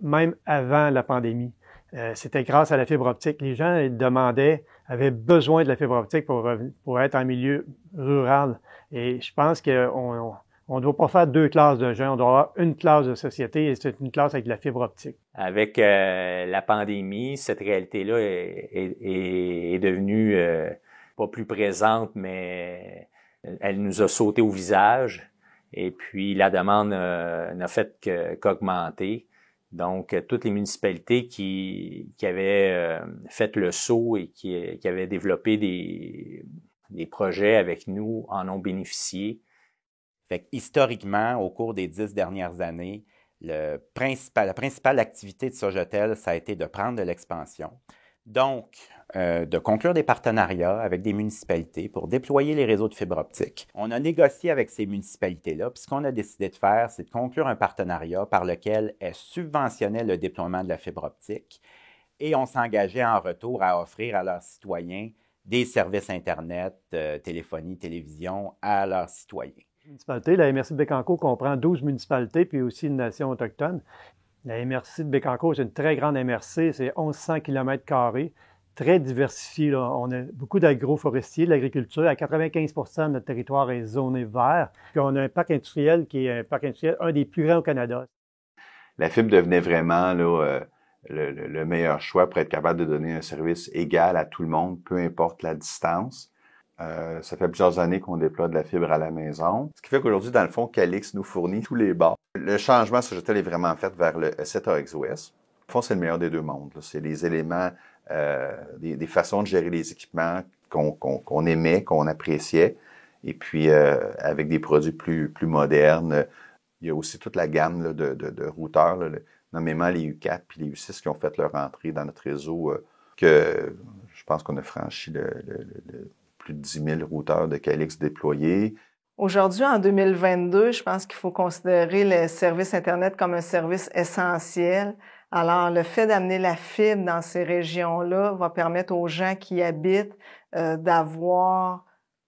même avant la pandémie. C'était grâce à la fibre optique. Les gens avaient besoin de la fibre optique pour être en milieu rural. Et je pense qu'on ne doit pas faire deux classes de gens. On doit avoir une classe de société et c'est une classe avec de la fibre optique. Avec la pandémie, cette réalité-là est devenue pas plus présente, mais elle nous a sauté au visage. Et puis, la demande n'a fait qu'augmenter. Donc, toutes les municipalités qui avaient fait le saut et qui avaient développé des projets avec nous en ont bénéficié. Fait que, historiquement, au cours des 10 dernières années, la principale activité de Sogetel, ça a été de prendre de l'expansion. Donc, de conclure des partenariats avec des municipalités pour déployer les réseaux de fibre optique. On a négocié avec ces municipalités-là, puis ce qu'on a décidé de faire, c'est de conclure un partenariat par lequel elles subventionnaient le déploiement de la fibre optique et on s'engageait en retour à offrir à leurs citoyens des services Internet, téléphonie, télévision à leurs citoyens. La MRC de Bécancour comprend 12 municipalités puis aussi une nation autochtone. La MRC de Bécancour, c'est une très grande MRC, c'est 1100 km², très diversifié. Là. On a beaucoup d'agroforestiers, de l'agriculture. À 95% de notre territoire est zoné vert. Puis on a un parc industriel qui est un des plus grands au Canada. La fibre devenait vraiment là, le meilleur choix pour être capable de donner un service égal à tout le monde, peu importe la distance. Ça fait plusieurs années qu'on déploie de la fibre à la maison. Ce qui fait qu'aujourd'hui, dans le fond, Calix nous fournit tous les bords. Le changement Sogetel est vraiment fait vers le 7AXOS. Au fond, c'est le meilleur des deux mondes. Là. C'est les éléments, des façons de gérer les équipements qu'on aimait, qu'on appréciait. Et puis, avec des produits plus modernes. Il y a aussi toute la gamme là, de routeurs, là, nommément les U4 puis les U6 qui ont fait leur entrée dans notre réseau, que je pense qu'on a franchi le plus de 10 000 routeurs de Calix déployés. Aujourd'hui, en 2022, je pense qu'il faut considérer le service Internet comme un service essentiel. Alors, le fait d'amener la fibre dans ces régions-là va permettre aux gens qui y habitent d'avoir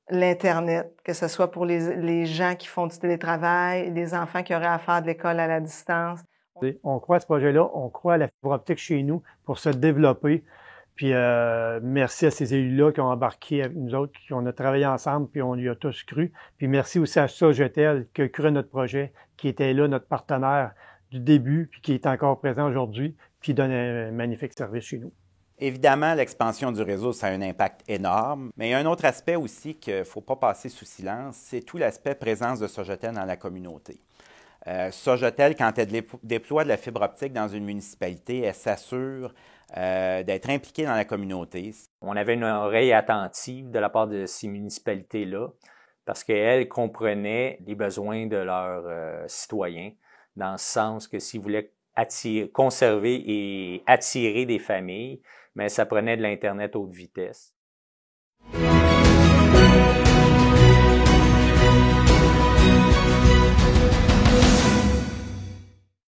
l'Internet, que ce soit pour les gens qui font du télétravail, les enfants qui auraient à faire de l'école à la distance. On croit à ce projet-là, on croit à la fibre optique chez nous pour se développer. Puis merci à ces élus-là qui ont embarqué avec nous autres, on a travaillé ensemble, puis on y a tous cru. Puis merci aussi à Sogetel qui a cru à notre projet, qui était là, notre partenaire du début, puis qui est encore présent aujourd'hui, puis donne un magnifique service chez nous. Évidemment, l'expansion du réseau, ça a un impact énorme, mais il y a un autre aspect aussi qu'il ne faut pas passer sous silence, c'est tout l'aspect présence de Sogetel dans la communauté. Sogetel, quand elle déploie de la fibre optique dans une municipalité, elle s'assure d'être impliquée dans la communauté. On avait une oreille attentive de la part de ces municipalités-là parce qu'elles comprenaient les besoins de leurs citoyens, dans le sens que s'ils voulaient conserver et attirer des familles, mais ça prenait de l'Internet haute vitesse.